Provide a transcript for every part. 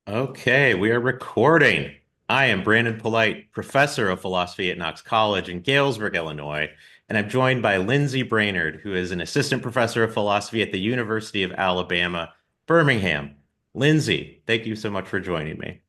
Okay, we are recording. I am Brandon Polite, professor of philosophy at Knox College in Galesburg, Illinois, and I'm joined by Lindsay Brainard, who is an assistant professor of philosophy at the University of Alabama, Birmingham. Lindsay, thank you so much for joining me.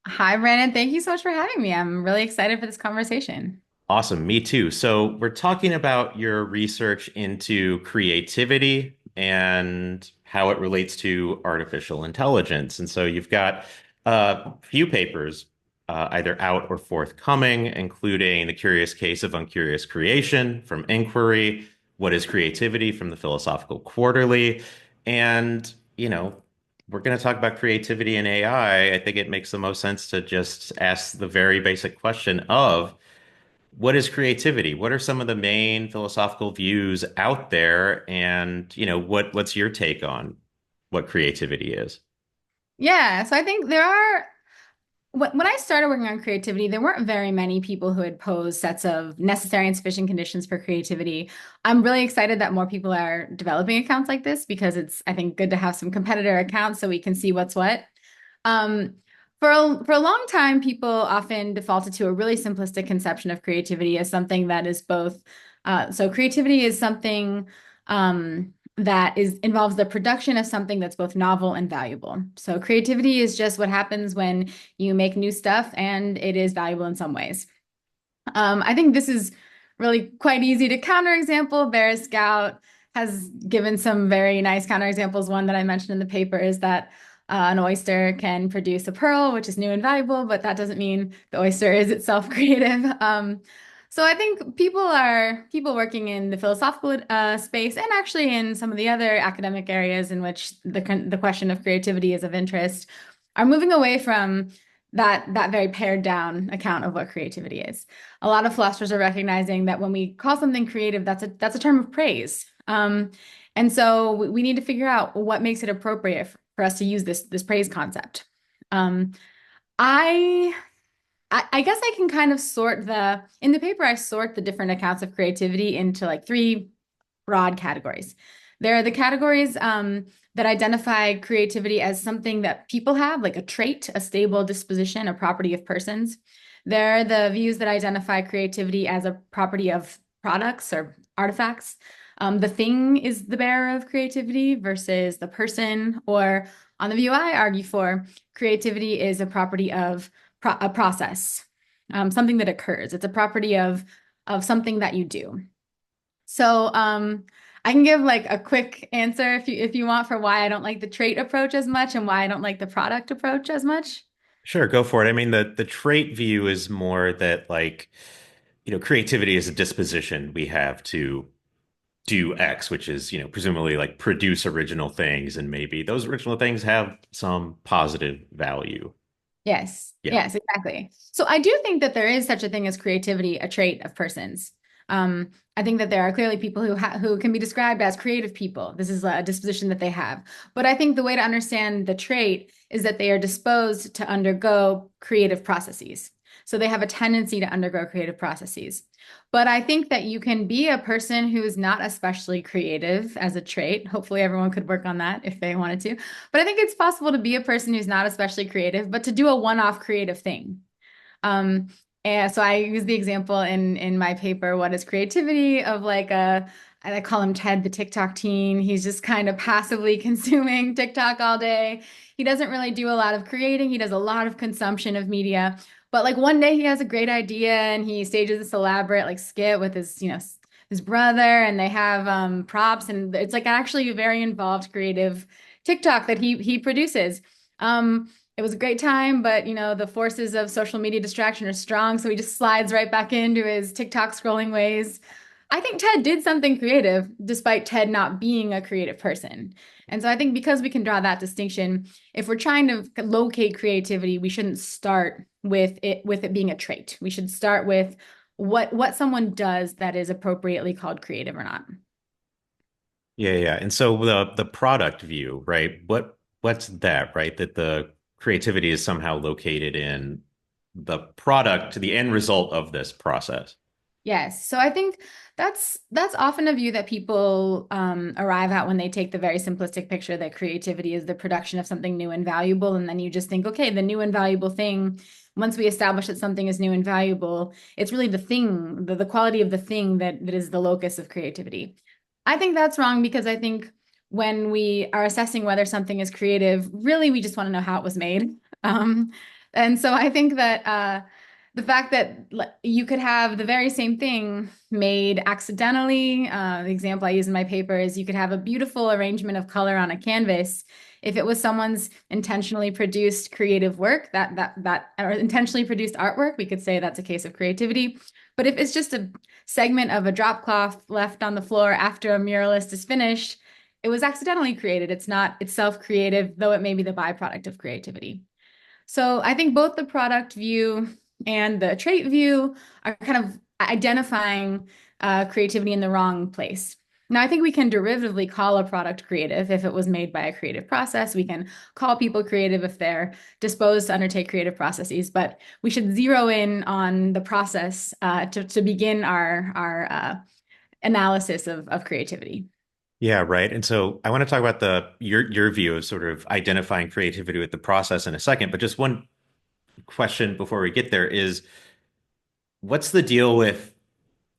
Hi, Brandon. Thank you so much for having me. I'm really excited for this conversation. Awesome, me too. So, we're talking about your research into creativity and how it relates to artificial intelligence. And so, you've got a few papers either out or forthcoming, including The Curious Case of Uncurious Creation from Inquiry, What is Creativity from the Philosophical Quarterly. And, we're going to talk about creativity and AI. I think it makes the most sense to just ask the very basic question of, what is creativity? What are some of the main philosophical views out there? And, what's your take on what creativity is? Yeah, so I think there are, when I started working on creativity, there weren't very many people who had posed sets of necessary and sufficient conditions for creativity. I'm really excited that more people are developing accounts like this because it's, I think, good to have some competitor accounts so we can see what's what. Um, for a long time, people often defaulted to a really simplistic conception of creativity as something that is both. So creativity is something that involves the production of something that's both novel and valuable. So creativity is just what happens when you make new stuff and it is valuable in some ways. I think this is really quite easy to counterexample. Bear Scout has given some very nice counterexamples. One that I mentioned in the paper is that an oyster can produce a pearl, which is new and valuable, but that doesn't mean the oyster is itself creative. So I think people working in the philosophical space and actually in some of the other academic areas in which the question of creativity is of interest are moving away from that very pared down account of what creativity is. A lot of philosophers are recognizing that when we call something creative, that's a term of praise. And so we need to figure out what makes it appropriate for us to use this praise concept. Um, I I guess I can kind of sort in the paper, I sort the different accounts of creativity into like three broad categories. There are the categories that identify creativity as something that people have, like a trait, a stable disposition, a property of persons. There are the views that identify creativity as a property of products or artifacts. The thing is the bearer of creativity versus the person, or on the view I argue for, creativity is a property of a process, something that occurs. It's a property of something that you do. So I can give like a quick answer if you want for why I don't like the trait approach as much and why I don't like the product approach as much. Sure, go for it. I mean, the trait view is more that creativity is a disposition we have to do X, which is, presumably like produce original things, and maybe those original things have some positive value. Yes, Yeah. yes, exactly. So I do think that there is such a thing as creativity, a trait of persons. I think that there are clearly people who can be described as creative people. This is a disposition that they have. But I think the way to understand the trait is that they are disposed to undergo creative processes. So they have a tendency to undergo creative processes. But I think that you can be a person who is not especially creative as a trait. Hopefully, everyone could work on that if they wanted to. But I think it's possible to be a person who's not especially creative, but to do a one-off creative thing. Um, and so I use the example in my paper, What is Creativity, of like I call him Ted, the TikTok teen. He's just kind of passively consuming TikTok all day. He doesn't really do a lot of creating. He does a lot of consumption of media. But like one day he has a great idea and he stages this elaborate like skit with his brother, and they have props, and it's like actually a very involved creative TikTok that he produces. It was a great time, but the forces of social media distraction are strong, so he just slides right back into his TikTok scrolling ways. I think Ted did something creative, despite Ted not being a creative person. And so I think because we can draw that distinction, if we're trying to locate creativity, we shouldn't start with it being a trait. We should start with what someone does that is appropriately called creative or not. Yeah, yeah. And so the product view, right? What's that, right? That the creativity is somehow located in the product, the end result of this process. Yes. So I think that's often a view that people arrive at when they take the very simplistic picture that creativity is the production of something new and valuable. And then you just think, okay, the new and valuable thing, once we establish that something is new and valuable, it's really the thing, the quality of the thing that is the locus of creativity. I think that's wrong because I think when we are assessing whether something is creative, really we just want to know how it was made. Um, and so I think that the fact that you could have the very same thing made accidentally. The example I use in my paper is you could have a beautiful arrangement of color on a canvas. If it was someone's intentionally produced creative work, that or intentionally produced artwork, we could say that's a case of creativity. But if it's just a segment of a drop cloth left on the floor after a muralist is finished, it was accidentally created. It's not itself creative, though it may be the byproduct of creativity. So I think both the product view and the trait view are kind of identifying creativity in the wrong place. Now, I think we can derivatively call a product creative if it was made by a creative process. We can call people creative if they're disposed to undertake creative processes, but we should zero in on the process to begin our analysis of creativity. Yeah, right. And so I want to talk about the your view of sort of identifying creativity with the process in a second, but just one question before we get there is what's the deal with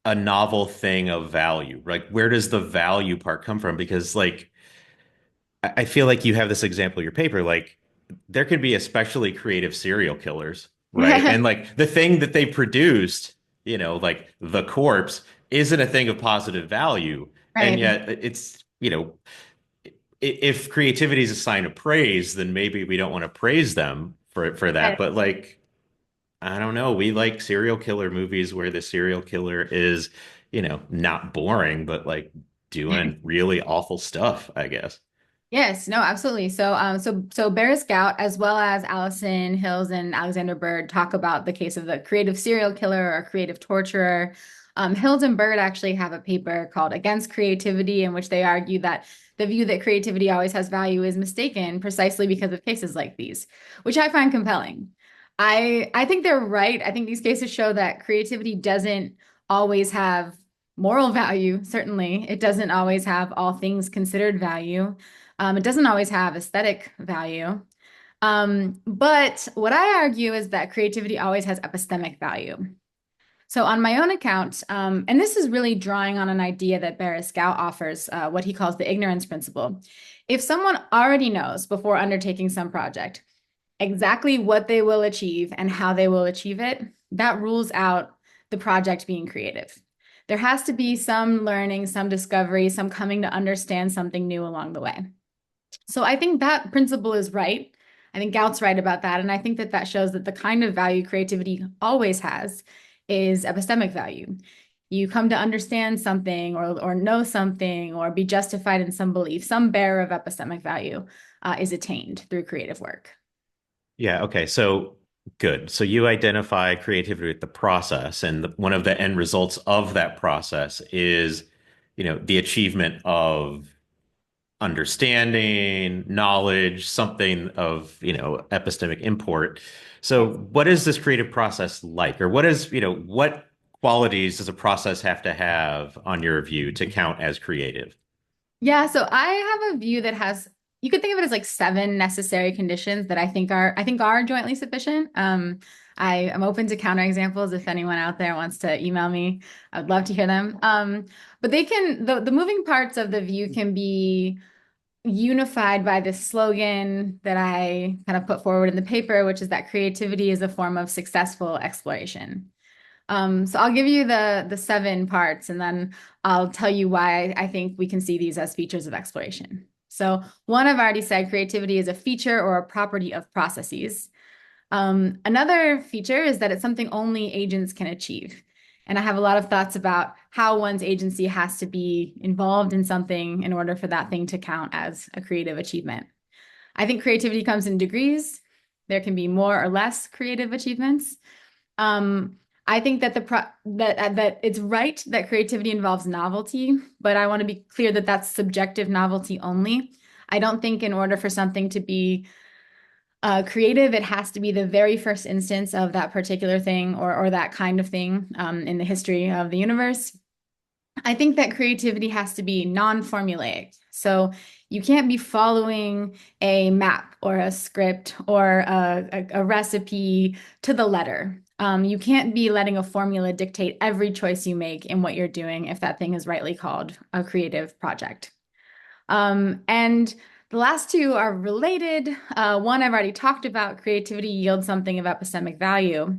a novel thing of value? Like where does the value part come from? Because like I feel like you have this example in your paper, like there could be especially creative serial killers, right? And like the thing that they produced, like the corpse isn't a thing of positive value. And Right. yet it's, if creativity is a sign of praise, then maybe we don't want to praise them for that. But like, I don't know, we like serial killer movies where the serial killer is, not boring, but like doing really awful stuff, I guess. Yes, no, absolutely. So Barry Scout, as well as Allison Hills and Alexander Bird, talk about the case of the creative serial killer or creative torturer. Hills and Bird actually have a paper called Against Creativity, in which they argue that the view that creativity always has value is mistaken precisely because of cases like these, which I find compelling. I think they're right. I think these cases show that creativity doesn't always have moral value, certainly. It doesn't always have all things considered value. It doesn't always have aesthetic value. But what I argue is that creativity always has epistemic value. So on my own account, and this is really drawing on an idea that Baris-Gow offers, what he calls the ignorance principle. If someone already knows before undertaking some project exactly what they will achieve and how they will achieve it, that rules out the project being creative. There has to be some learning, some discovery, some coming to understand something new along the way. So I think that principle is right. I think Gout's right about that. And I think that that shows that the kind of value creativity always has is epistemic value. You come to understand something or know something or be justified in some belief, some bearer of epistemic value is attained through creative work. Yeah, okay. So good. So you identify creativity with the process, and one of the end results of that process is, the achievement of understanding, knowledge, something of, epistemic import. So Yes. what is this creative process like? Or what qualities does a process have to have on your view to count as creative? Yeah, so I have a view that has you could think of it as like seven necessary conditions that I think are jointly sufficient. I am open to counterexamples if anyone out there wants to email me. I would love to hear them. But the moving parts of the view can be unified by this slogan that I kind of put forward in the paper, which is that creativity is a form of successful exploration. So I'll give you the seven parts, and then I'll tell you why I think we can see these as features of exploration. So one, I've already said creativity is a feature or a property of processes. Another feature is that it's something only agents can achieve. And I have a lot of thoughts about how one's agency has to be involved in something in order for that thing to count as a creative achievement. I think creativity comes in degrees. There can be more or less creative achievements. Um, I think that that it's right that creativity involves novelty, but I want to be clear that that's subjective novelty only. I don't think in order for something to be Creative, it has to be the very first instance of that particular thing or that kind of thing in the history of the universe. I think that creativity has to be non-formulaic. So you can't be following a map or a script or a recipe to the letter. You can't be letting a formula dictate every choice you make in what you're doing if that thing is rightly called a creative project. And the last two are related. One I've already talked about, creativity yields something of epistemic value.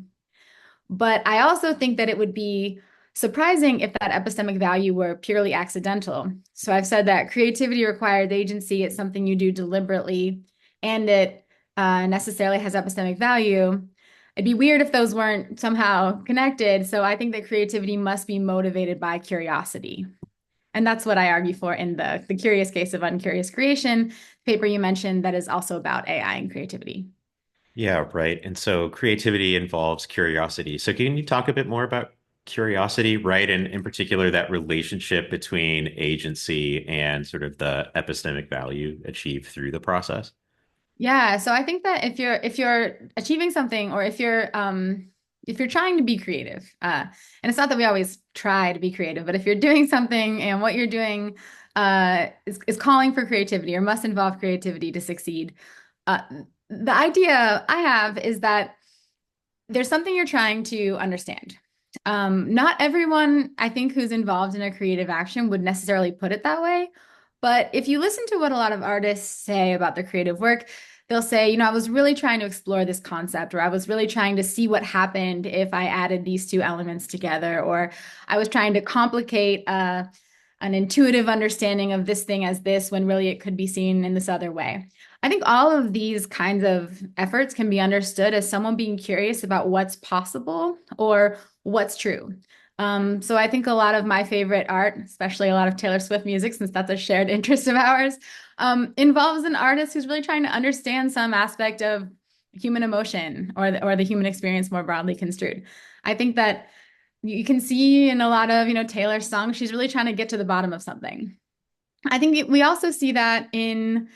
But I also think that it would be surprising if that epistemic value were purely accidental. So I've said that creativity requires agency. It's something you do deliberately, and it necessarily has epistemic value. It'd be weird if those weren't somehow connected. So I think that creativity must be motivated by curiosity. And that's what I argue for in the curious case of uncurious creation, paper you mentioned that is also about AI and creativity. Yeah, right. And so creativity involves curiosity. So can you talk a bit more about curiosity, right? And in particular, that relationship between agency and sort of the epistemic value achieved through the process? Yeah, so I think that if you're achieving something or if you're trying to be creative, and it's not that we always try to be creative, but if you're doing something and what you're doing is calling for creativity or must involve creativity to succeed, uh, the idea I have is that there's something you're trying to understand. Not everyone, I think, who's involved in a creative action would necessarily put it that way. But if you listen to what a lot of artists say about their creative work, they'll say, you know, I was really trying to explore this concept, or I was really trying to see what happened if I added these two elements together, or I was trying to complicate an intuitive understanding of this thing as this when really it could be seen in this other way. I think all of these kinds of efforts can be understood as someone being curious about what's possible or what's true. So I think a lot of my favorite art, especially a lot of Taylor Swift music, since that's a shared interest of ours, involves an artist who's really trying to understand some aspect of human emotion or the human experience more broadly construed. I think that you can see in a lot of, you know, Taylor's songs, she's really trying to get to the bottom of something. I think we also see that in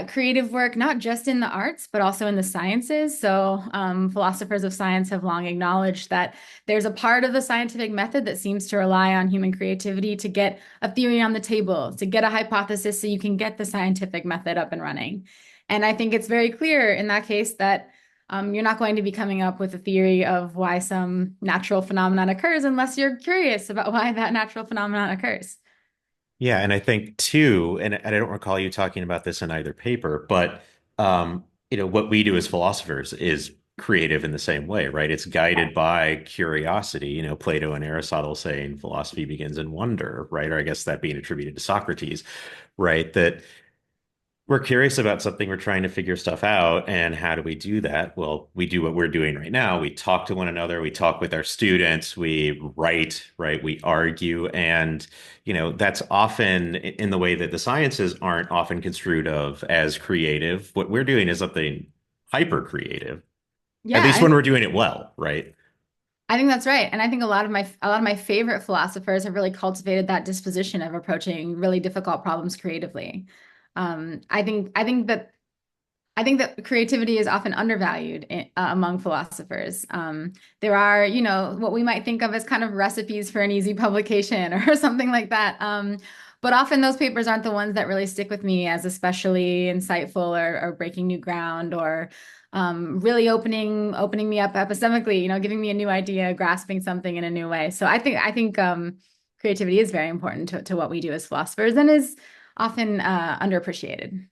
creative work, not just in the arts, but also in the sciences. So, philosophers of science have long acknowledged that there's a part of the scientific method that seems to rely on human creativity to get a theory on the table, to get a hypothesis so you can get the scientific method up and running. And I think it's very clear in that case that you're not going to be coming up with a theory of why some natural phenomenon occurs unless you're curious about why that natural phenomenon occurs. Yeah, and I think too, and I don't recall you talking about this in either paper, but what we do as philosophers is creative in the same way, right? It's guided by curiosity. Plato and Aristotle saying philosophy begins in wonder, right? Or I guess that being attributed to Socrates, right? That we're curious about something, we're trying to figure stuff out. And how do we do that? Well, we do what we're doing right now. We talk to one another, we talk with our students, we write, right? We argue. And, that's often in the way that the sciences aren't often construed of as creative. What we're doing is something hyper creative, at least Yeah, when we're doing it well, right? I think that's right. And I think a lot of my favorite philosophers have really cultivated that disposition of approaching really difficult problems creatively. I think that creativity is often undervalued among philosophers. There are, what we might think of as kind of recipes for an easy publication or something like that. But often those papers aren't the ones that really stick with me as especially insightful or breaking new ground or really opening me up epistemically, giving me a new idea, grasping something in a new way. So I think creativity is very important to what we do as philosophers and is often underappreciated.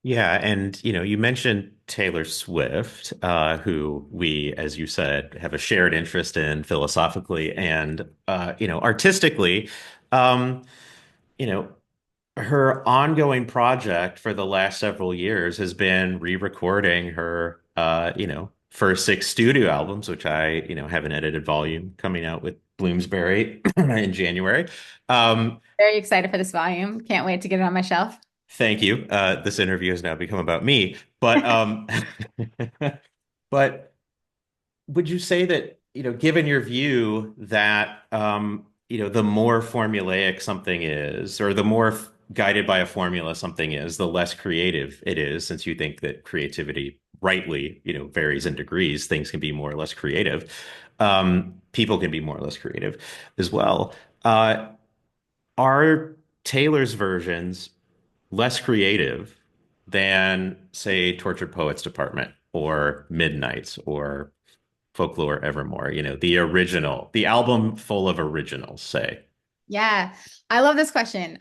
Yeah, and you mentioned Taylor Swift, who we, as you said, have a shared interest in philosophically and artistically. Um, you know, Her ongoing project for the last several years has been re-recording her first six studio albums, which I have an edited volume coming out with Bloomsbury in January. Um, Very excited for this volume. Can't wait to get it on my shelf. Thank you. This interview has now become about me, but but would you say that, given your view that the more formulaic something is, or the more guided by a formula something is, the less creative it is, since you think that creativity rightly, varies in degrees. Things can be more or less creative. People can be more or less creative as well. Are Taylor's versions less creative than, say, Tortured Poets Department or Midnight's or Folklore Evermore? The original, the album full of originals, say. Yeah, I love this question.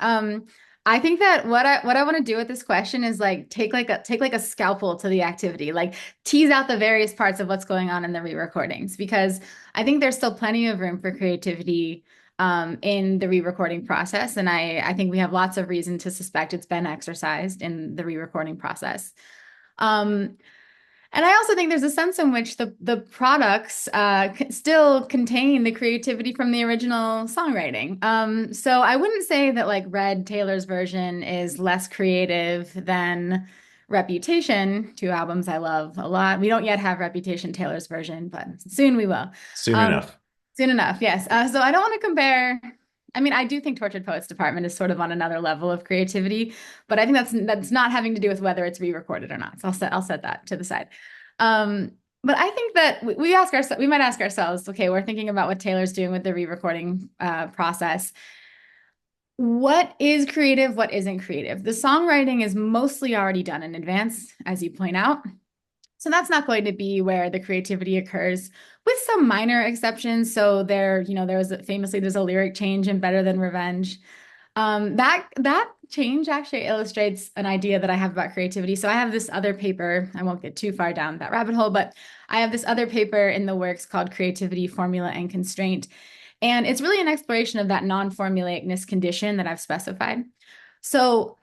I think that what I want to do with this question is like take like a scalpel to the activity, like tease out the various parts of what's going on in the re-recordings, because I think there's still plenty of room for creativity in the re-recording process, and I think we have lots of reason to suspect it's been exercised in the re-recording process. Um, and I also think there's a sense in which the products still contain the creativity from the original songwriting. So I wouldn't say that like Red Taylor's version is less creative than Reputation, two albums I love a lot. We don't yet have Reputation Taylor's version, but soon we will. Soon Um, enough. Soon enough, yes. So I don't want to compare. I mean, I do think Tortured Poets Department is sort of on another level of creativity, but I think that's not having to do with whether it's re-recorded or not. So I'll set that to the side. Um, but I think that we might ask ourselves, okay, we're thinking about what Taylor's doing with the re-recording process. What is creative? What isn't creative? The songwriting is mostly already done in advance, as you point out. So that's not going to be where the creativity occurs, with some minor exceptions. So there's a lyric change in Better Than Revenge. That change actually illustrates an idea that I have about creativity. So I have this other paper, I won't get too far down that rabbit hole, but I have this other paper in the works called Creativity, Formula, and Constraint. And it's really an exploration of that non-formulaicness condition that I've specified. So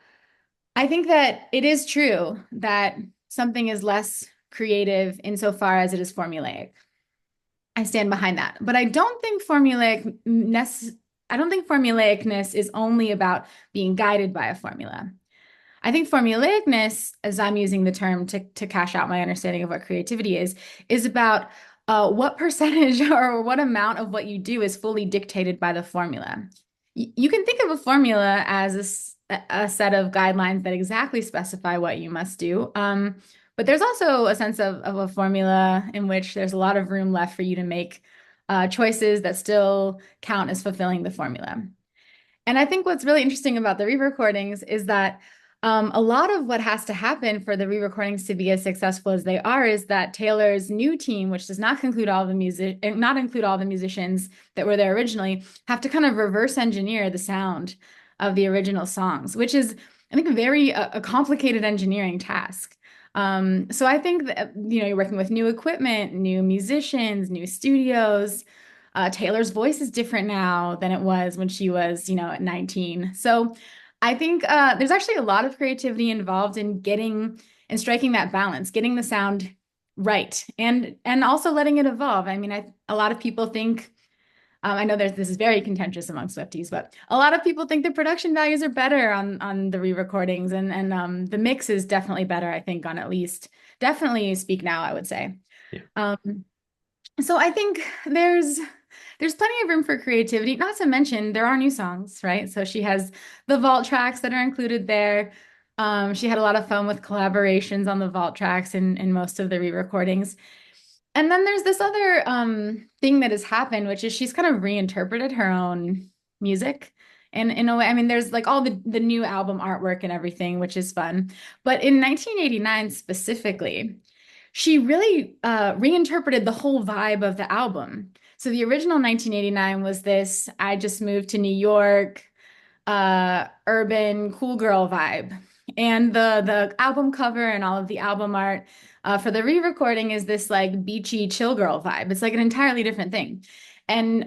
I think that it is true that something is less creative insofar as it is formulaic. I stand behind that. But I don't think formulaicness is only about being guided by a formula. I think formulaicness, as I'm using the term to cash out my understanding of what creativity is about what percentage or what amount of what you do is fully dictated by the formula. You can think of a formula as a set of guidelines that exactly specify what you must do. But there's also a sense of a formula in which there's a lot of room left for you to make choices that still count as fulfilling the formula. And I think what's really interesting about the re-recordings is that a lot of what has to happen for the re-recordings to be as successful as they are is that Taylor's new team, which does not include all the musicians that were there originally, have to kind of reverse engineer the sound of the original songs, which is, I think, a complicated engineering task. So I think that, you're working with new equipment, new musicians, new studios. Taylor's voice is different now than it was when she was, at 19. So I think there's actually a lot of creativity involved in getting and striking that balance, getting the sound right, and also letting it evolve. I mean, a lot of people think, I know this is very contentious among Swifties, but a lot of people think the production values are better on the re-recordings, and the mix is definitely better, I think, on at least definitely Speak Now, I would say. Yeah. So I think there's plenty of room for creativity, not to mention there are new songs, right? So she has the vault tracks that are included there. She had a lot of fun with collaborations on the vault tracks in most of the re-recordings. And then there's this other thing that has happened, which is she's kind of reinterpreted her own music. And in a way, I mean, there's like all the new album artwork and everything, which is fun. But in 1989 specifically, she really reinterpreted the whole vibe of the album. So the original 1989 was this, I just moved to New York, urban cool girl vibe. And the album cover and all of the album art for the re-recording is this like beachy chill girl vibe. It's like an entirely different thing. And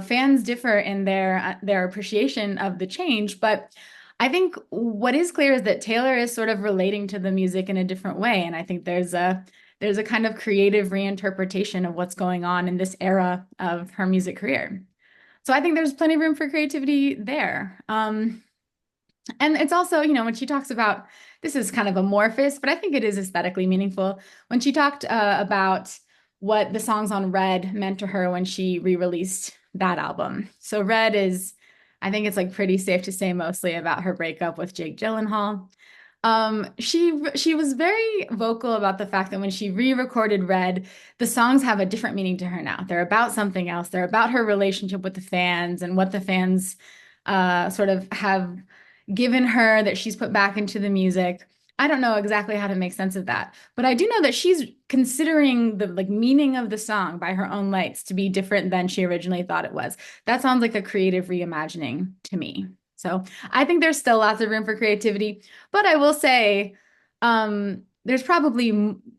fans differ in their appreciation of the change, but I think what is clear is that Taylor is sort of relating to the music in a different way. And I think there's a kind of creative reinterpretation of what's going on in this era of her music career. So I think there's plenty of room for creativity there. And it's also, when she talks about, this is kind of amorphous, but I think it is aesthetically meaningful. When she talked about what the songs on Red meant to her when she re-released that album. So Red is, I think it's like pretty safe to say mostly about her breakup with Jake Gyllenhaal. She was very vocal about the fact that when she re-recorded Red, the songs have a different meaning to her now. They're about something else. They're about her relationship with the fans and what the fans sort of have given her that she's put back into the music. I don't know exactly how to make sense of that, but I do know that she's considering the like meaning of the song by her own lights to be different than she originally thought it was. That sounds like a creative reimagining to me. So I think there's still lots of room for creativity. But I will say, there's probably,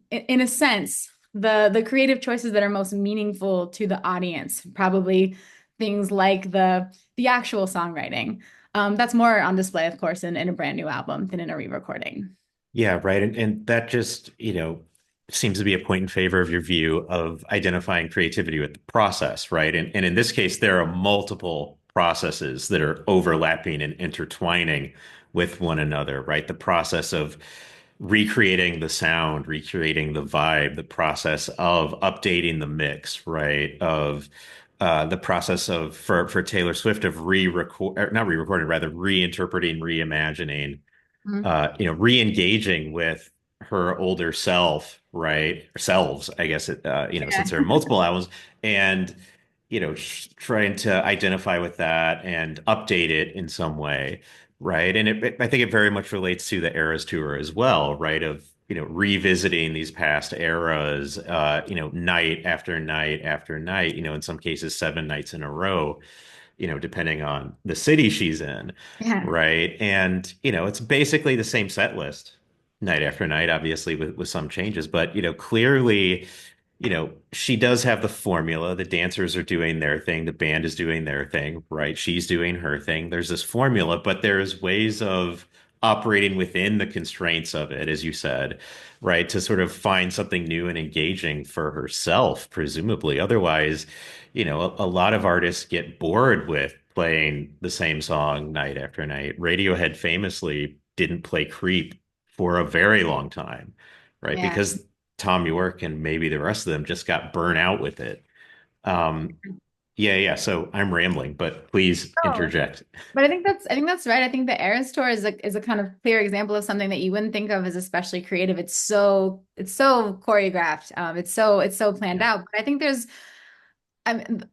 in a sense, the creative choices that are most meaningful to the audience, probably things like the actual songwriting. That's more on display, of course, in a brand new album than in a re-recording. Yeah, right. And that just, seems to be a point in favor of your view of identifying creativity with the process, right? And in this case, there are multiple processes that are overlapping and intertwining with one another, right? The process of recreating the sound, recreating the vibe, the process of updating the mix, right? Of the process of for Taylor Swift of re-record, not re-recording, rather reinterpreting, reimagining, Mhm. re-engaging with her older self, right? Or selves, I guess since Yeah. there are multiple albums, and trying to identify with that and update it in some way, right? And I think it very much relates to the Eras tour as well, right? Of revisiting these past eras, night after night after night, in some cases 7 nights in a row, depending on the city she's in, Yeah. right? And, it's basically the same set list night after night, obviously with some changes, but, clearly, she does have the formula. The dancers are doing their thing, the band is doing their thing, right? She's doing her thing. There's this formula, but there's ways of operating within the constraints of it, as you said, right? To sort of find something new and engaging for herself, presumably. Otherwise, a lot of artists get bored with playing the same song night after night. Radiohead famously didn't play Creep for a very long time, right? Yeah. Because Tom York and maybe the rest of them just got burnt out with it. Um, yeah, yeah. So I'm rambling, but please Oh, interject. but I think that's right. I think the Eras tour is a kind of clear example of something that you wouldn't think of as especially creative. It's so choreographed. It's so planned Yeah. out. But I think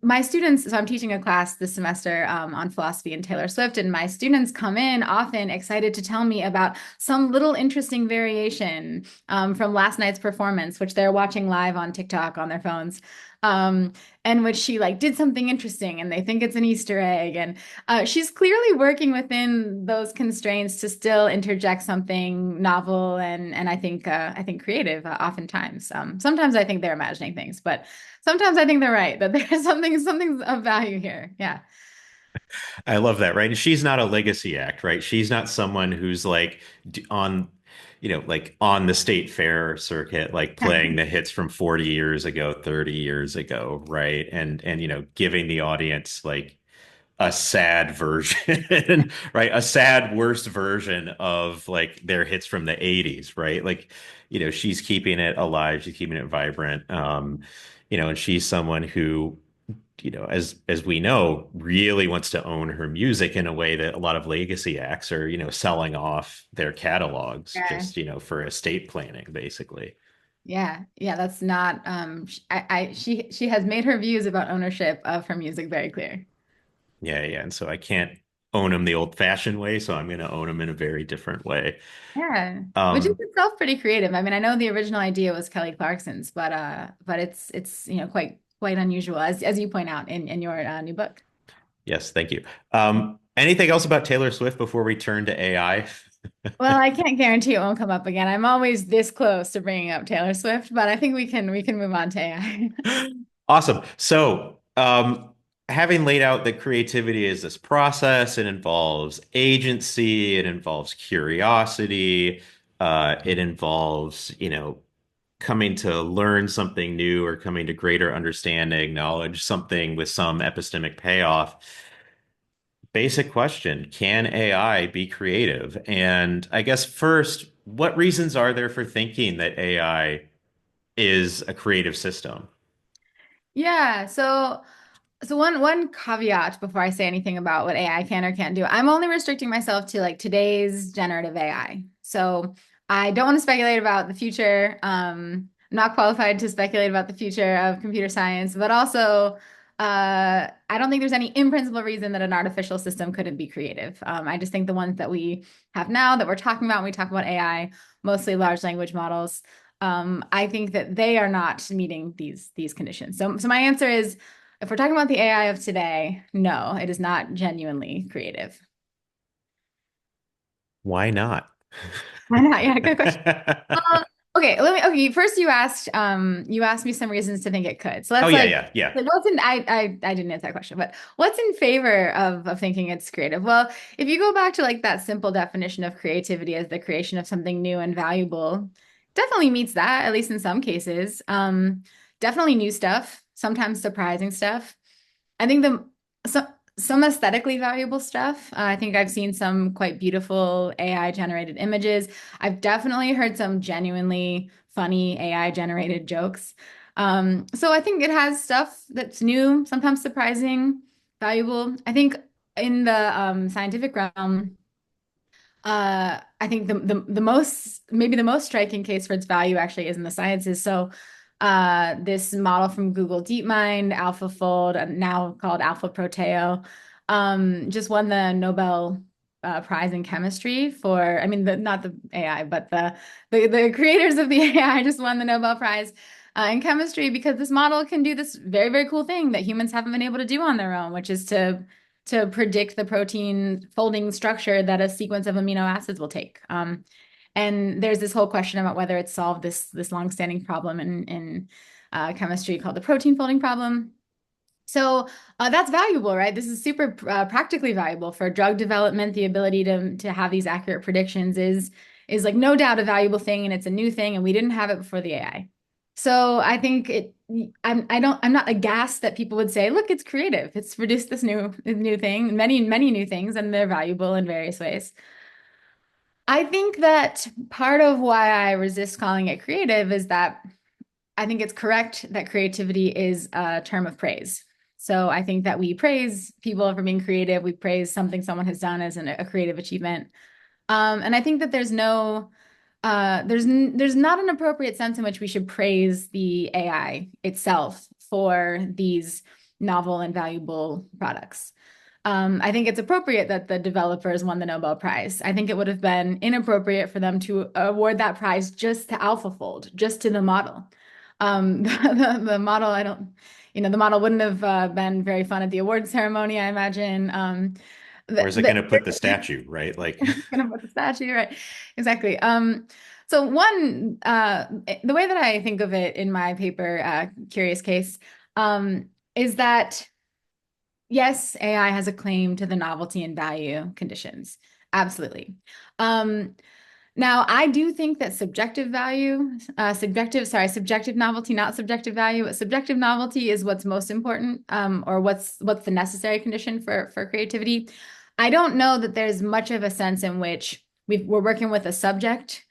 my students, so I'm teaching a class this semester on philosophy and Taylor Swift, and my students come in often excited to tell me about some little interesting variation from last night's performance, which they're watching live on TikTok on their phones. Um, and which she like did something interesting and they think it's an Easter egg. And she's clearly working within those constraints to still interject something novel and I think creative oftentimes. Sometimes I think they're imagining things, but sometimes I think they're right that there's something of value here. Yeah. I love that, right? And she's not a legacy act, right? She's not someone who's like on, like on the state fair circuit, like Yeah. playing the hits from 40 years ago, 30 years ago, right? And giving the audience like a sad version, right? A sad, worst version of like their hits from the 80s, right? Like, she's keeping it alive, she's keeping it vibrant. And she's someone who, as we know, really wants to own her music in a way that a lot of legacy acts are, selling off their catalogs Yeah. just, for estate planning, basically. Yeah. Yeah. That's not she has made her views about ownership of her music very clear. Yeah, yeah. And so I can't own them the old-fashioned way, so I'm going to own them in a very different way. Yeah. Which is Um, itself pretty creative. I mean, I know the original idea was Kelly Clarkson's, but it's quite unusual as you point out in your new book. yes, thank you. Anything else about Taylor Swift before we turn to AI? Well, I can't guarantee it won't come up again. I'm always this close to bringing up Taylor Swift, but I think we can move on to AI. Awesome. So, having laid out that creativity is this process, it involves agency, it involves curiosity, it involves, coming to learn something new or coming to greater understanding, knowledge, something with some epistemic payoff. Basic question, can AI be creative? And I guess first, what reasons are there for thinking that AI is a creative system? Yeah, so one caveat before I say anything about what AI can or can't do. I'm only restricting myself to like today's generative AI. So I don't want to speculate about the future. I'm not qualified to speculate about the future of computer science, but also I don't think there's any in principle reason that an artificial system couldn't be creative. I just think the ones that we have now that we're talking about when we talk about AI, mostly large language models, I think that they are not meeting these conditions. So my answer is, if we're talking about the AI of today, no, it is not genuinely creative. Why not? Why not? Yeah, good question. Uh, okay, okay, first you asked me some reasons to think it could. So Oh that's yeah, yeah, yeah. like what's in I didn't answer that question, but what's in favor of thinking it's creative? Well, if you go back to like that simple definition of creativity as the creation of something new and valuable, definitely meets that, at least in some cases. Definitely new stuff, sometimes surprising stuff. I think so, some aesthetically valuable stuff. I think I've seen some quite beautiful AI generated images. I've definitely heard some genuinely funny AI generated jokes. So I think it has stuff that's new, sometimes surprising, valuable. I think in the scientific realm, I think the most maybe the most striking case for its value actually is in the sciences. So this model from Google DeepMind, AlphaFold, now called Alpha Proteo, just won the Nobel Prize in chemistry for, I mean, not the AI, but the creators of the AI just won the Nobel Prize in chemistry because this model can do this very, very cool thing that humans haven't been able to do on their own, which is to predict the protein folding structure that a sequence of amino acids will take. And there's this whole question about whether it's solved this longstanding problem in chemistry called the protein folding problem. So that's valuable, right? This is super practically valuable for drug development. The ability to have these accurate predictions is like no doubt a valuable thing, and it's a new thing, and we didn't have it before the AI. So I think I'm not aghast that people would say, look, it's creative. It's produced this new thing, many new things, and they're valuable in various ways. I think that part of why I resist calling it creative is that I think it's correct that creativity is a term of praise. So I think that we praise people for being creative. We praise something someone has done as a creative achievement. And I think that there's not an appropriate sense in which we should praise the AI itself for these novel and valuable products. I think it's appropriate that the developers won the Nobel Prize. I think it would have been inappropriate for them to award that prize just to AlphaFold, just to the model. The model, the model wouldn't have been very fun at the award ceremony, I imagine. Where's it going to put the statue, right? Like, Gonna put the statue, right? Exactly. So the way that I think of it in my paper, Curious Case, is that yes, AI has a claim to the novelty and value conditions. Absolutely. Um, Now, I do think that subjective novelty, not subjective value, but subjective novelty is what's most important, or what's the necessary condition for creativity. I don't know that there's much of a sense in which we're working with a subject.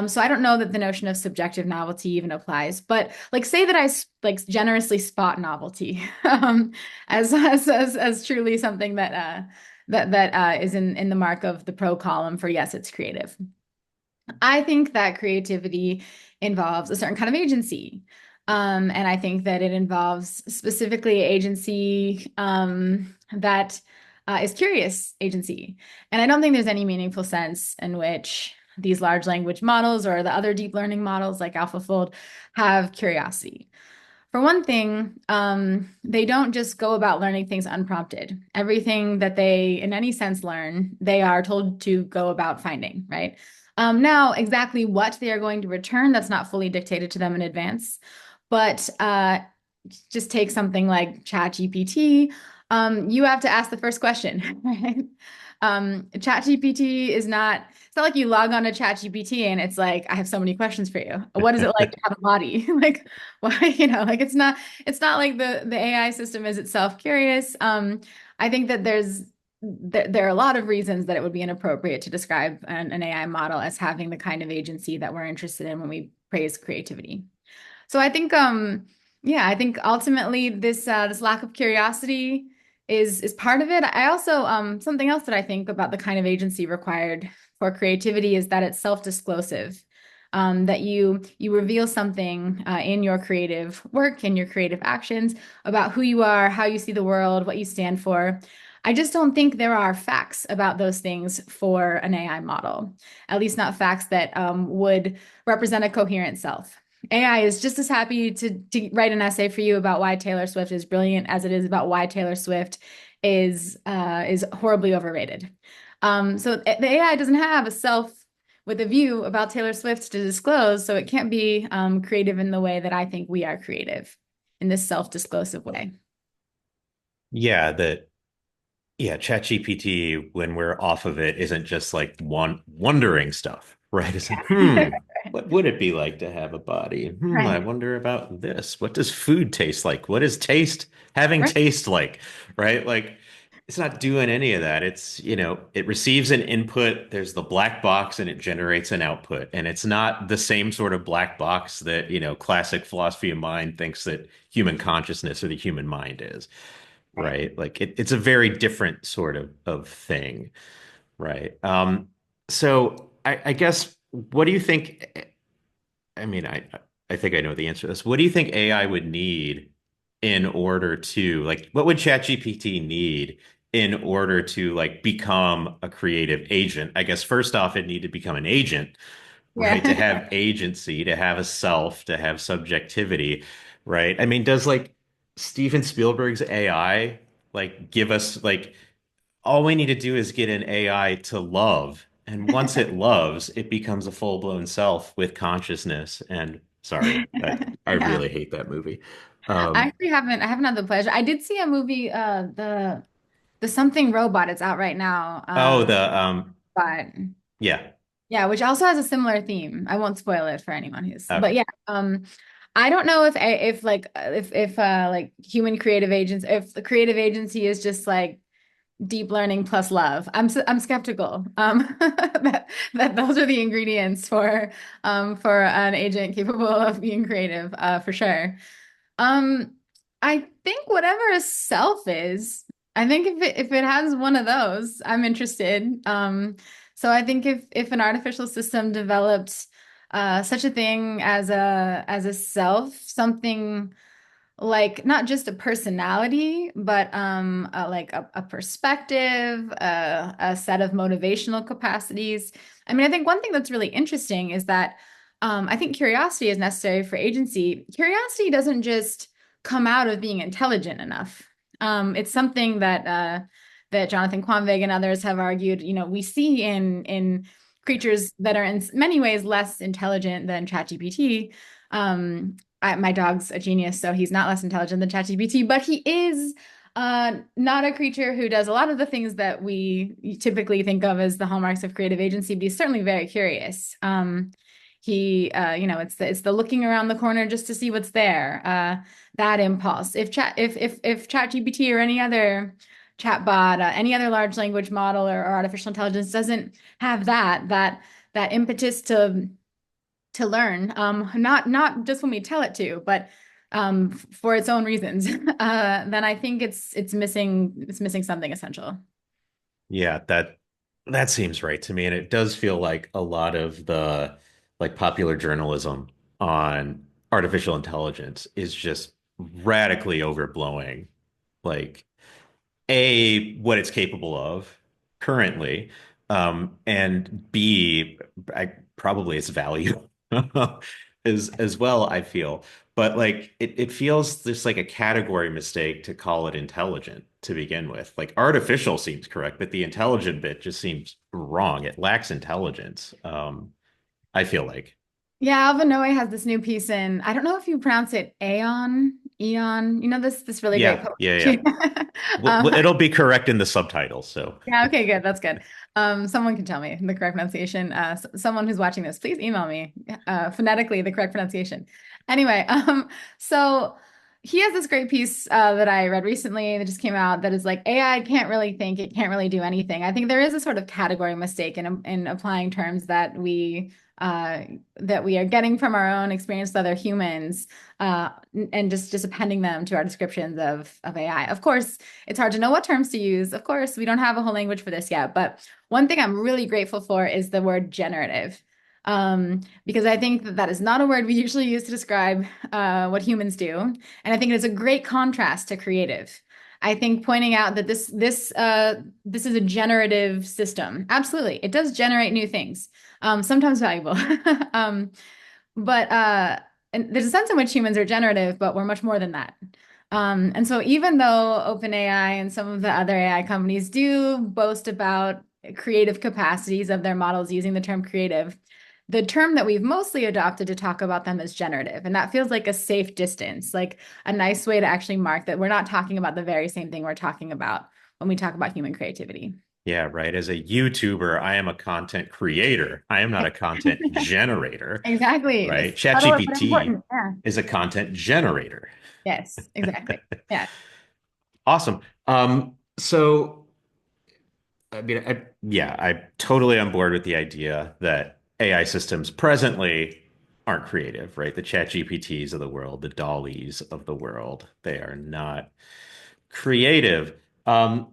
So I don't know that the notion of subjective novelty even applies. But like, say that I like generously spot novelty as truly something that is in the mark of the pro column for yes, it's creative. I think that creativity involves a certain kind of agency. And I think that it involves specifically agency that is curious agency. And I don't think there's any meaningful sense in which these large language models or the other deep learning models like AlphaFold have curiosity. For one thing, they don't just go about learning things unprompted. Everything that they, in any sense, learn, they are told to go about finding, right? Now, exactly what they are going to return, that's not fully dictated to them in advance. But just take something like ChatGPT. You have to ask the first question, right? ChatGPT it's not like you log on to ChatGPT and it's like, I have so many questions for you. What is it like to have a body? Like, why, like it's not like the AI system is itself curious. I think that there are a lot of reasons that it would be inappropriate to describe an AI model as having the kind of agency that we're interested in when we praise creativity. So I think, yeah, I think ultimately this lack of curiosity is part of it. I also something else that I think about the kind of agency required for creativity is that it's self-disclosive. That you reveal something in your creative work, in your creative actions about who you are, how you see the world, what you stand for. I just don't think there are facts about those things for an AI model, at least not facts that would represent a coherent self. AI is just as happy to write an essay for you about why Taylor Swift is brilliant as it is about why Taylor Swift is horribly overrated. So the AI doesn't have a self with a view about Taylor Swift to disclose, so it can't be creative in the way that I think we are creative in this self-disclosive way. Yeah, that yeah, ChatGPT, when we're off of it, isn't just like wondering stuff, right? It's like, what would it be like to have a body? I Right. wonder about this. What does food taste like? What is having Right. taste like, right? Like, it's not doing any of that. It's, it receives an input, there's the black box, and it generates an output. And it's not the same sort of black box that, classic philosophy of mind thinks that human consciousness or the human mind is, Right. right? Like it's a very different sort of thing, right? So I guess what do you think? I mean, I think I know the answer to this. What do you think AI would need in order to like what would ChatGPT need in order to like become a creative agent? I guess first off, it need to become an agent, right? To Yeah. have agency, to have a self, to have subjectivity, right? I mean, does like Steven Spielberg's AI like give us like all we need to do is get an AI to love. And once it loves, it becomes a full-blown self with consciousness. And sorry, I Yeah. really hate that movie. I actually haven't had the pleasure. I did see a movie, the something robot. It's out right now. Oh, the But yeah. yeah, which also has a similar theme. I won't spoil it for anyone but Okay. yeah, I don't know if like human creative agents, if the creative agency is just like deep learning plus love. I'm skeptical that those are the ingredients for an agent capable of being creative, for sure. Um, I think whatever a self is, I think if it has one of those, I'm interested. So I think if an artificial system developed such a thing as a self, something like not just a personality, but like a perspective, a set of motivational capacities. I mean, I think one thing that's really interesting is that I think curiosity is necessary for agency. Curiosity doesn't just come out of being intelligent enough. It's something that Jonathan Quanvig and others have argued. We see in creatures that are in many ways less intelligent than ChatGPT. My dog's a genius, so he's not less intelligent than ChatGPT, but he is not a creature who does a lot of the things that we typically think of as the hallmarks of creative agency, but he's certainly very curious. It's the looking around the corner just to see what's there. That impulse. If ChatGPT or any other chatbot, any other large language model or artificial intelligence doesn't have that impetus to learn, not just when we tell it to, but for its own reasons, then I think it's missing something essential. Yeah, that seems right to me. And it does feel like a lot of the like popular journalism on artificial intelligence is just radically overblowing like what it's capable of currently, and B, probably its value as well, I feel. But like it feels just like a category mistake to call it intelligent to begin with. Like artificial seems correct, but the intelligent bit just seems wrong. It lacks intelligence. I feel like. Yeah, Alvin Noe has this new piece in, I don't know if you pronounce it Eon, this really great Yeah, yeah, yeah. poetry. It'll be correct in the subtitles, so. Yeah, okay, good. That's good. Someone can tell me the correct pronunciation. Someone who's watching this, please email me phonetically the correct pronunciation. Anyway, so he has this great piece that I read recently that just came out that is like AI can't really think, it can't really do anything. I think there is a sort of category mistake in applying terms that we uh, that we are getting from our own experience with other humans, and just appending them to our descriptions of AI. Of course, it's hard to know what terms to use. Of course, we don't have a whole language for this yet, but one thing I'm really grateful for is the word generative. Because I think that that is not a word we usually use to describe what humans do. And I think it's a great contrast to creative. I think pointing out that this is a generative system. Absolutely, it does generate new things, sometimes valuable. um, but and there's a sense in which humans are generative, but we're much more than that. And so even though OpenAI and some of the other AI companies do boast about creative capacities of their models using the term creative, the term that we've mostly adopted to talk about them is generative. And that feels like a safe distance, like a nice way to actually mark that we're not talking about the very same thing we're talking about when we talk about human creativity. Yeah, right. As a YouTuber, I am a content creator. I am not a content generator, Exactly. right? This subtle but ChatGPT important. Yeah. is a content generator. Yes, exactly. Yeah. Awesome. So I mean, yeah, I'm totally on board with the idea that AI systems presently aren't creative, right? The chat GPTs of the world, the Dollies of the world, they are not creative. Um,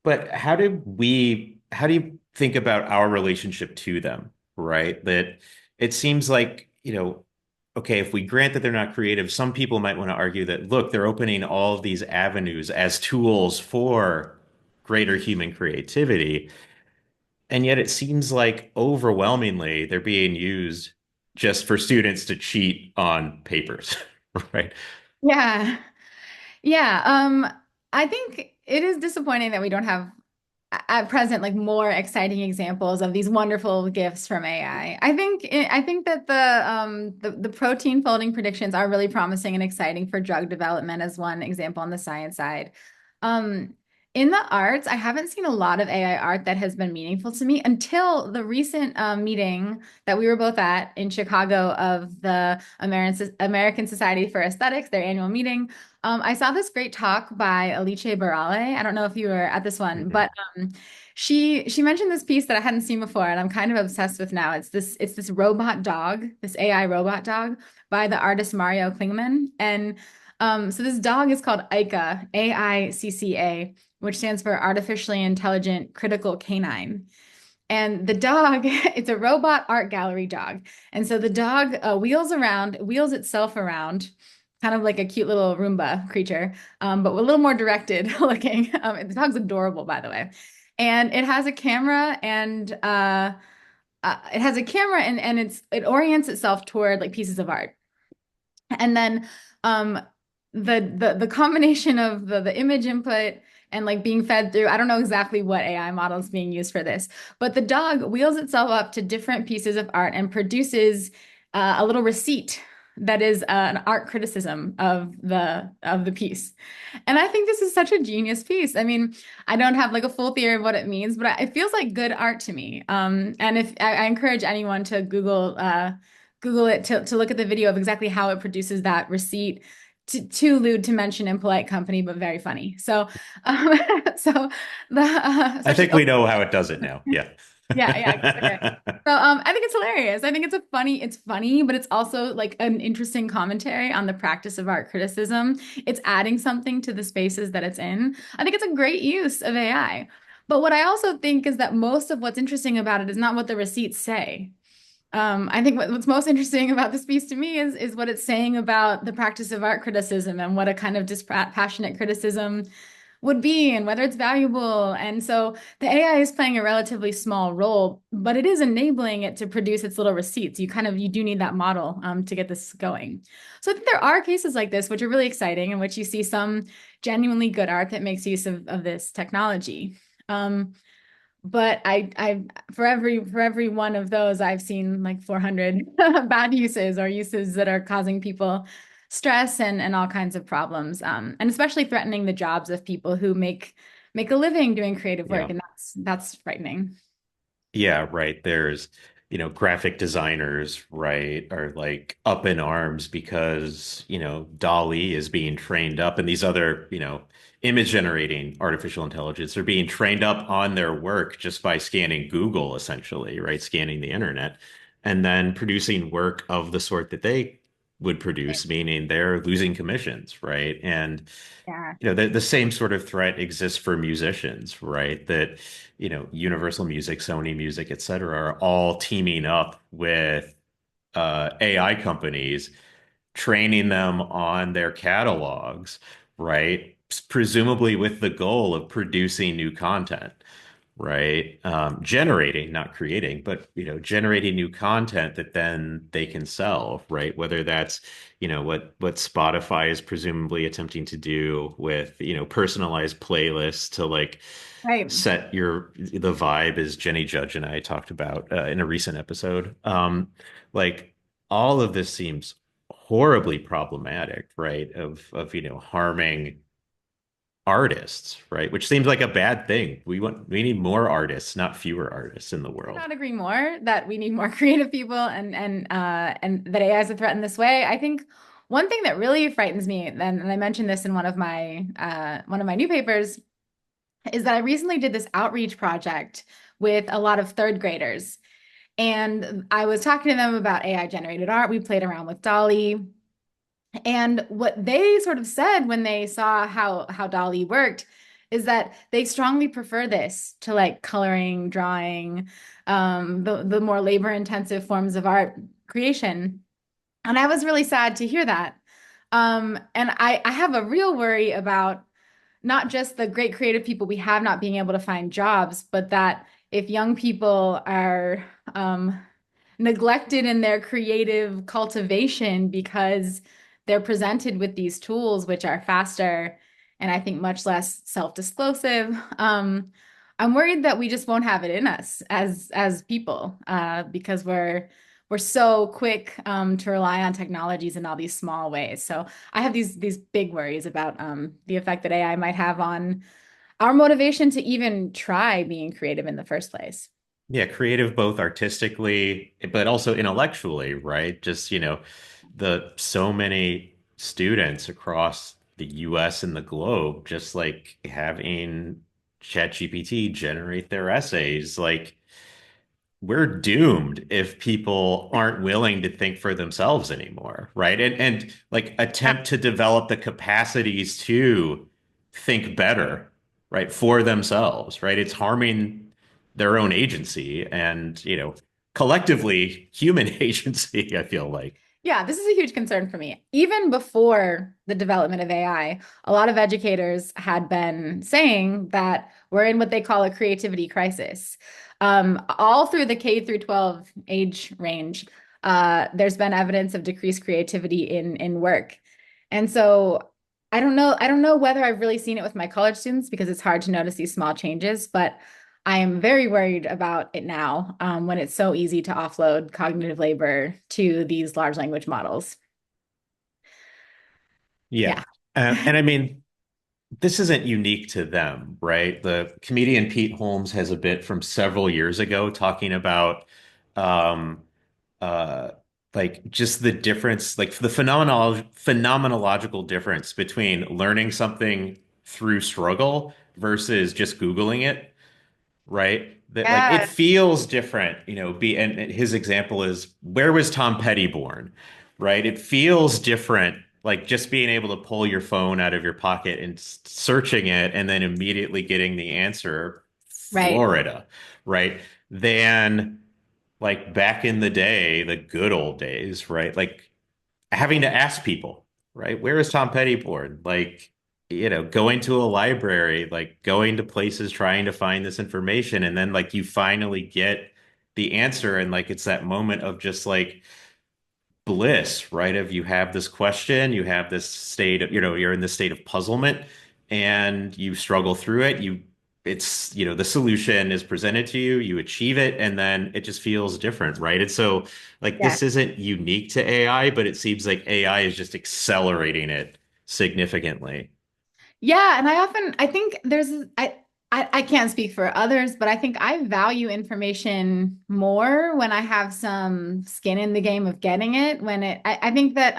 but how do you think about our relationship to them, right? That it seems like, okay, if we grant that they're not creative, some people might want to argue that, look, they're opening all of these avenues as tools for greater human creativity. And yet it seems like overwhelmingly they're being used just for students to cheat on papers, right? Yeah. Yeah. I think it is disappointing that we don't have at present like more exciting examples of these wonderful gifts from AI. I think that the protein folding predictions are really promising and exciting for drug development as one example on the science side. Um, in the arts, I haven't seen a lot of AI art that has been meaningful to me until the recent meeting that we were both at in Chicago of the American Society for Aesthetics, their annual meeting. I saw this great talk by Alice Barale. I don't know if you were at this one, Mhm. but she mentioned this piece that I hadn't seen before, and I'm kind of obsessed with now. It's this robot dog, this AI robot dog by the artist Mario Klingman, and so this dog is called Aika, AICCA, which stands for Artificially Intelligent Critical Canine. And the dog, it's a robot art gallery dog. And so the dog wheels itself around, kind of like a cute little Roomba creature, but a little more directed looking. The dog's adorable, by the way. And it has a camera and it orients itself toward like pieces of art. And then um the combination of the image input and like being fed through, I don't know exactly what AI model is being used for this, but the dog wheels itself up to different pieces of art and produces a little receipt that is an art criticism of the piece. And I think this is such a genius piece. I mean, I don't have like a full theory of what it means, but it feels like good art to me. And if I encourage anyone to Google it to look at the video of exactly how it produces that receipt. Too lewd to mention in polite company, but very funny. So, um, so I especially think we know how it does it now. Yeah. yeah, yeah. Okay. So I think it's hilarious. I think it's funny, but it's also like an interesting commentary on the practice of art criticism. It's adding something to the spaces that it's in. I think it's a great use of AI. But what I also think is that most of what's interesting about it is not what the receipts say. I think what's most interesting about this piece to me is what it's saying about the practice of art criticism and what a kind of dispassionate criticism would be and whether it's valuable. And so the AI is playing a relatively small role, but it is enabling it to produce its little receipts. You do need that model to get this going. So I think there are cases like this, which are really exciting, in which you see some genuinely good art that makes use of this technology. But for every one of those, I've seen like 400 bad uses or uses that are causing people stress and all kinds of problems, and especially threatening the jobs of people who make a living doing creative work, Yeah. and that's frightening. Yeah, right. There's, graphic designers, right, are like up in arms because, Dolly is being trained up and these other, image generating artificial intelligence are being trained up on their work just by scanning Google, essentially, right? Scanning the internet. and then producing work of the sort that they would Right. produce, meaning they're losing commissions, right? And Yeah. the same sort of threat exists for musicians, right? That, Universal Music, Sony Music, et cetera, are all teaming up with AI companies, training them on their catalogs, right? Presumably with the goal of producing new content, right? Generating, not creating, but generating new content that then they can sell, right? Whether that's, what Spotify is presumably attempting to do with, personalized playlists to like Right. set the vibe, as Jenny Judge and I talked about in a recent episode. Like all of this seems horribly problematic, right? Of harming artists, right? Which seems like a bad thing. We need more artists, not fewer artists in the Could world. not agree more that we need more creative people and that AI is a threat in this way. I think one thing that really frightens me, and I mentioned this in one of my new papers, is that I recently did this outreach project with a lot of third graders. And I was talking to them about AI generated art. We played around with Dolly. And what they sort of said when they saw how Dolly worked is that they strongly prefer this to like coloring, drawing, the more labor intensive forms of art creation. And I was really sad to hear that. And I have a real worry about not just the great creative people we have not being able to find jobs, but that if young people are neglected in their creative cultivation because they're presented with these tools which are faster and I think much less self-disclosive. I'm worried that we just won't have it in us as people because we're so quick to rely on technologies in all these small ways. So I have these big worries about the effect that AI might have on our motivation to even try being creative in the first place. Yeah, creative both artistically, but also intellectually, right? Just, the so many students across the US and the globe just like having ChatGPT generate their essays, like we're doomed if people aren't willing to think for themselves anymore, right? And like attempt to develop the capacities to think better, right, for themselves, right? It's harming their own agency and, collectively human agency, I feel like. Yeah, this is a huge concern for me. Even before the development of AI, a lot of educators had been saying that we're in what they call a creativity crisis. All through the K through 12 age range, there's been evidence of decreased creativity in work. And so I don't know whether I've really seen it with my college students because it's hard to notice these small changes, but I am very worried about it now when it's so easy to offload cognitive labor to these large language models. Yeah. Yeah. And I mean, this isn't unique to them, right? The comedian Pete Holmes has a bit from several years ago talking about um, uh, like just the difference, like the phenomenological difference between learning something through struggle versus just Googling it, right? That like it Yeah. feels different, and his example is where was Tom Petty born, right? It feels different, like just being able to pull your phone out of your pocket and searching it and then immediately getting the answer, Right. Florida, right? Than like back in the day, the good old days, right? Like having to ask people, right? Where is Tom Petty born? Like, going to a library, like going to places trying to find this information. And then like you finally get the answer. And like it's that moment of just like bliss, right? Of you have this question, you have this state of, you're in this state of puzzlement and you struggle through it. It's, the solution is presented to you, you achieve it, and then it just feels different, right? And so, like, Yeah. this isn't unique to AI, but it seems like AI is just accelerating it significantly. Yeah, and I think I can't speak for others, but I think I value information more when I have some skin in the game of getting it. I think that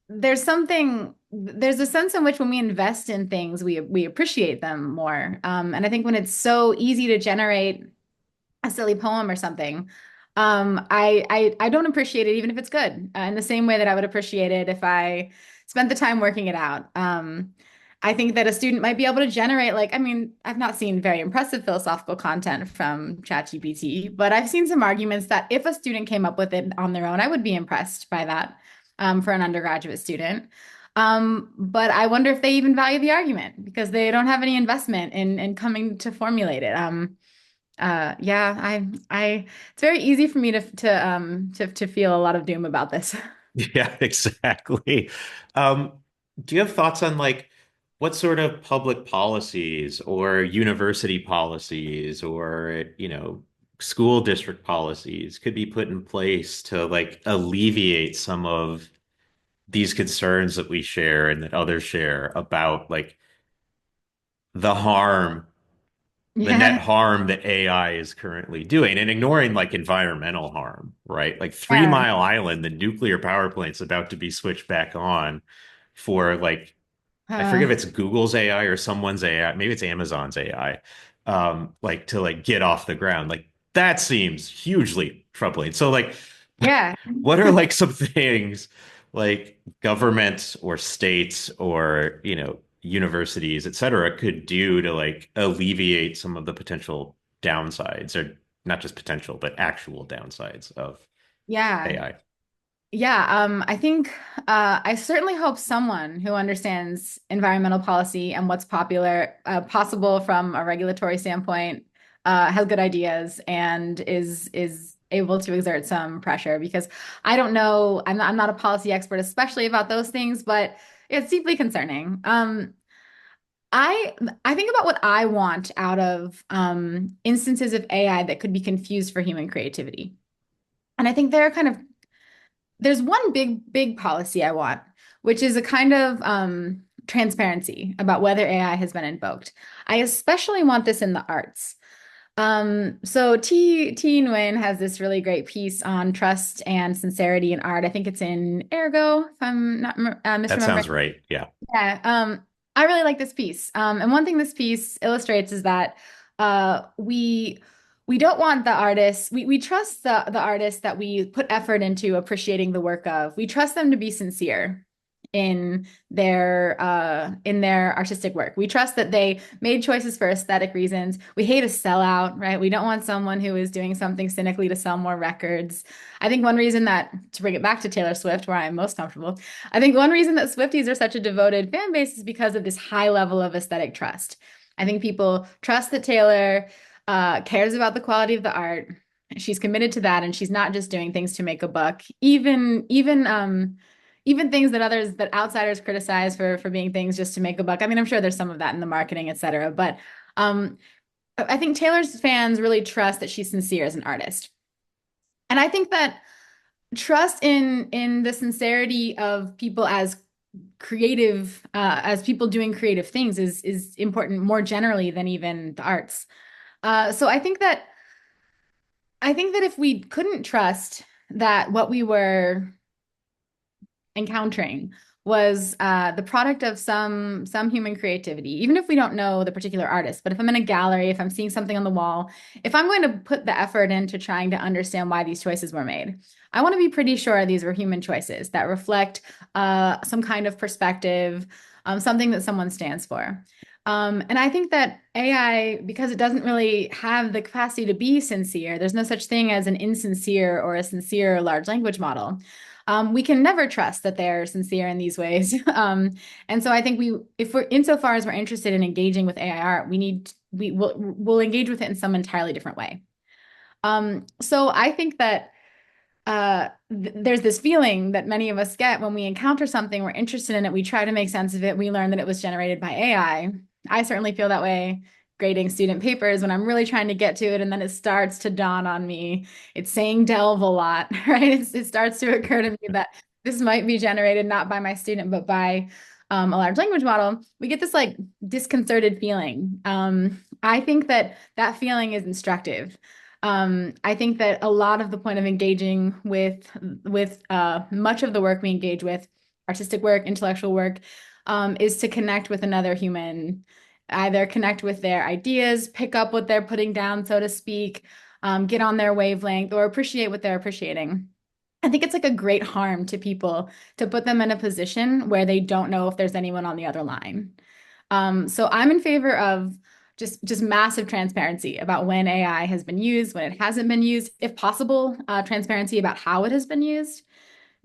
there's a sense in which when we invest in things, we appreciate them more. And I think when it's so easy to generate a silly poem or something, I don't appreciate it even if it's good, in the same way that I would appreciate it if I spent the time working it out. I think that a student might be able to generate, like, I mean, I've not seen very impressive philosophical content from ChatGPT, but I've seen some arguments that if a student came up with it on their own, I would be impressed by that, for an undergraduate student. But I wonder if they even value the argument because they don't have any investment in coming to formulate it. Yeah, it's very easy for me to feel a lot of doom about this. Yeah, exactly. Do you have thoughts on like what sort of public policies or university policies or, school district policies could be put in place to like alleviate some of these concerns that we share and that others share about like the harm, the net Yeah, harm that AI is currently doing and ignoring like environmental harm, right? Like Three yeah, Mile Island, the nuclear power plant's about to be switched back on for like, I forget uh, if it's Google's AI or someone's AI, maybe it's Amazon's AI, like to like get off the ground. Like that seems hugely troubling. So like yeah, what are like some things like governments or states or, universities, et cetera, could do to like alleviate some of the potential downsides or not just potential, but actual downsides of yeah. AI? Yeah, I think I certainly hope someone who understands environmental policy and what's possible from a regulatory standpoint, has good ideas and is able to exert some pressure because I don't know, I'm not a policy expert, especially about those things, but it's deeply concerning. I I think about what I want out of instances of AI that could be confused for human creativity. And I think there's one big policy I want, which is a kind of transparency about whether AI has been invoked. I especially want this in the arts. So T. Nguyen has this really great piece on trust and sincerity in art. I think it's in Ergo, if I'm not That misremembering. sounds right. Yeah. Yeah, I really like this piece. And one thing this piece illustrates is that we don't want the artists. We trust the artists that we put effort into appreciating the work of. We trust them to be sincere in their artistic work. We trust that they made choices for aesthetic reasons. We hate a sellout, right? We don't want someone who is doing something cynically to sell more records. I think one reason that, to bring it back to Taylor Swift, where I'm most comfortable, I think one reason that Swifties are such a devoted fan base is because of this high level of aesthetic trust. I think people trust that Taylor cares about the quality of the art. She's committed to that, and she's not just doing things to make a buck. Even things that outsiders criticize for being things just to make a buck. I mean, I'm sure there's some of that in the marketing, et cetera. But um, I think Taylor's fans really trust that she's sincere as an artist. And I think that trust in the sincerity of people as people doing creative things is important more generally than even the arts. So I think that if we couldn't trust that what we were encountering was the product of some human creativity, even if we don't know the particular artist. But if I'm in a gallery, if I'm seeing something on the wall, if I'm going to put the effort into trying to understand why these choices were made, I want to be pretty sure these were human choices that reflect some kind of perspective, something that someone stands for. And I think that AI, because it doesn't really have the capacity to be sincere, there's no such thing as an insincere or a sincere large language model. We can never trust that they're sincere in these ways. And so I think if we're insofar as we're interested in engaging with AI art, we'll engage with it in some entirely different way. So I think that there's this feeling that many of us get when we encounter something, we're interested in it, we try to make sense of it, we learn that it was generated by AI. I certainly feel that way grading student papers when I'm really trying to get to it, and then it starts to dawn on me. It's saying delve a lot, right? It starts to occur to me that this might be generated not by my student, but by a large language model. We get this like disconcerted feeling. I think that feeling is instructive. I think that a lot of the point of engaging with much of the work we engage with, artistic work, intellectual work, is to connect with another human, either connect with their ideas, pick up what they're putting down, so to speak, get on their wavelength or appreciate what they're appreciating. I think it's like a great harm to people to put them in a position where they don't know if there's anyone on the other line. So I'm in favor of just massive transparency about when AI has been used, when it hasn't been used, if possible, transparency about how it has been used.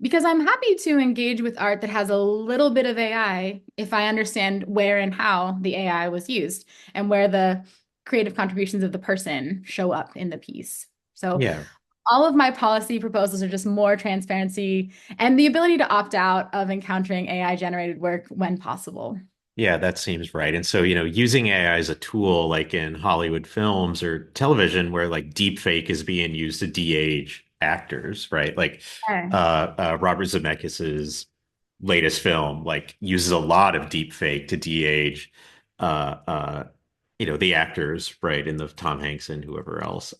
Because I'm happy to engage with art that has a little bit of AI if I understand where and how the AI was used and where the creative contributions of the person show up in the piece. So Yeah. all of my policy proposals are just more transparency and the ability to opt out of encountering AI generated work when possible. Yeah, that seems right. And so, using AI as a tool like in Hollywood films or television where like deep fake is being used to de-age actors, right? Like Yeah. Robert Zemeckis's latest film like uses a lot of deep fake to de-age uh uh the actors, right? In the Tom Hanks and whoever else.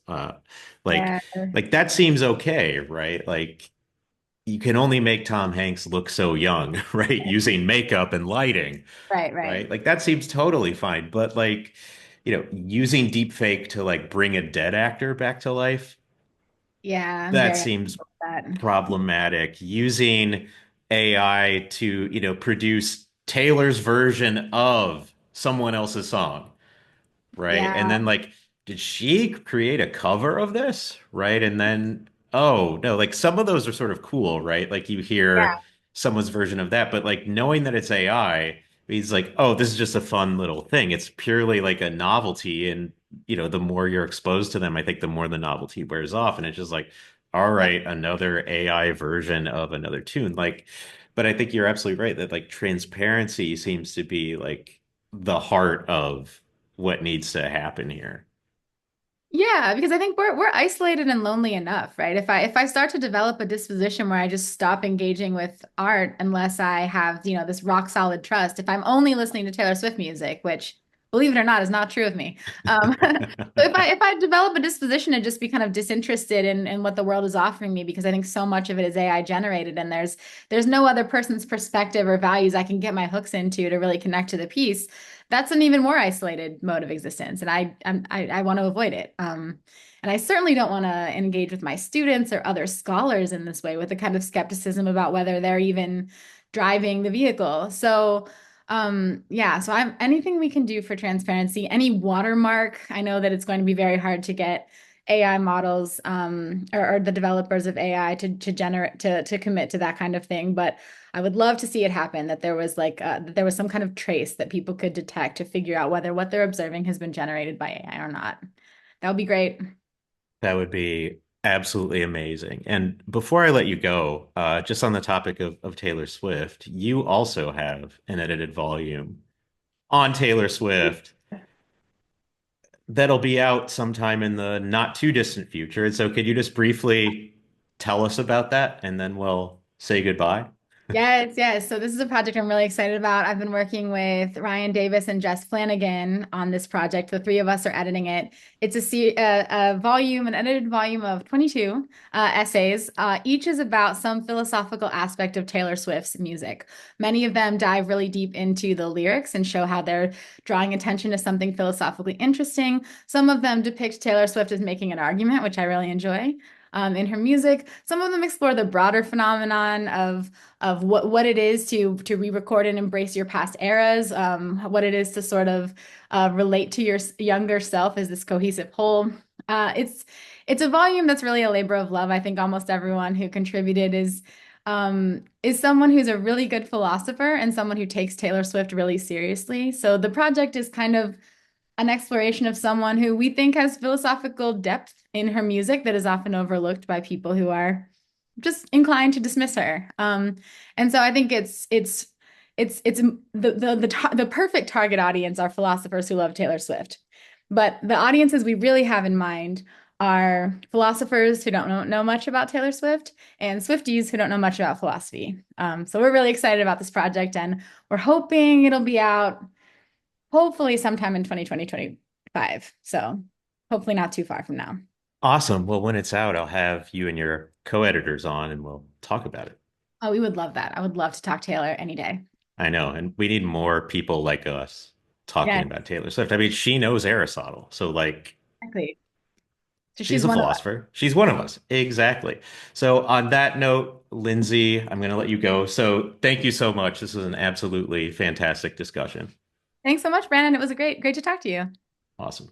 Like Yeah. like that seems okay, right? Like you can only make Tom Hanks look so young, right? Using makeup and lighting, Right, right. right? Like that seems totally fine. But like, using deep fake to like bring a dead actor back to life, Yeah, I'm that very seems uncomfortable with that. problematic. Using AI to, produce Taylor's version of someone else's song, right? And Yeah, then like, did she create a cover of this? Right. And then, oh no, like some of those are sort of cool, right? Like you hear yeah, someone's version of that, but like knowing that it's AI means like, oh, this is just a fun little thing. It's purely like a novelty. And, the more you're exposed to them, I think the more the novelty wears off. And it's just like, all yeah. right, another AI version of another tune. Like, but I think you're absolutely right that like transparency seems to be like the heart of what needs to happen here. Yeah, because I think we're isolated and lonely enough, right? If I start to develop a disposition where I just stop engaging with art unless I have, this rock solid trust, if I'm only listening to Taylor Swift music, which believe it or not is not true of me. So if I develop a disposition to just be kind of disinterested in what the world is offering me, because I think so much of it is AI generated and there's no other person's perspective or values I can get my hooks into to really connect to the piece, that's an even more isolated mode of existence, and I want to avoid it. And I certainly don't want to engage with my students or other scholars in this way with a kind of skepticism about whether they're even driving the vehicle. So, yeah, so I'm anything we can do for transparency, any watermark. I know that it's going to be very hard to get AI models or the developers of AI to generate to commit to that kind of thing, but I would love to see it happen that there was that there was some kind of trace that people could detect to figure out whether what they're observing has been generated by AI or not. That would be great. That would be absolutely amazing. And before I let you go, just on the topic of Taylor Swift, you also have an edited volume on Taylor Swift that'll be out sometime in the not too distant future. And so, could you just briefly tell us about that and then we'll say goodbye? Yes, yes. So this is a project I'm really excited about. I've been working with Ryan Davis and Jess Flanagan on this project. The three of us are editing it. It's a volume, an edited volume of 22 essays. Each is about some philosophical aspect of Taylor Swift's music. Many of them dive really deep into the lyrics and show how they're drawing attention to something philosophically interesting. Some of them depict Taylor Swift as making an argument, which I really enjoy. In her music, some of them explore the broader phenomenon of what it is to re-record and embrace your past eras, what it is to sort of relate to your younger self as this cohesive whole. It's a volume that's really a labor of love. I think almost everyone who contributed is someone who's a really good philosopher and someone who takes Taylor Swift really seriously. So the project is kind of an exploration of someone who we think has philosophical depth in her music that is often overlooked by people who are just inclined to dismiss her. And so I think it's the perfect target audience are philosophers who love Taylor Swift. But the audiences we really have in mind are philosophers who don't know much about Taylor Swift and Swifties who don't know much about philosophy. So we're really excited about this project and we're hoping it'll be out hopefully sometime in 2025. So hopefully not too far from now. Awesome. Well, when it's out, I'll have you and your co-editors on and we'll talk about it. Oh, we would love that. I would love to talk Taylor any day. I know. And we need more people like us talking Yeah, about Taylor Swift. I mean, she knows Aristotle. So, like, exactly. So She's she's a one of us. philosopher. She's one of us. Exactly. So on that note, Lindsay, I'm going to let you go. So thank you so much. This was an absolutely fantastic discussion. Thanks so much, Brandon. It was a great to talk to you. Awesome.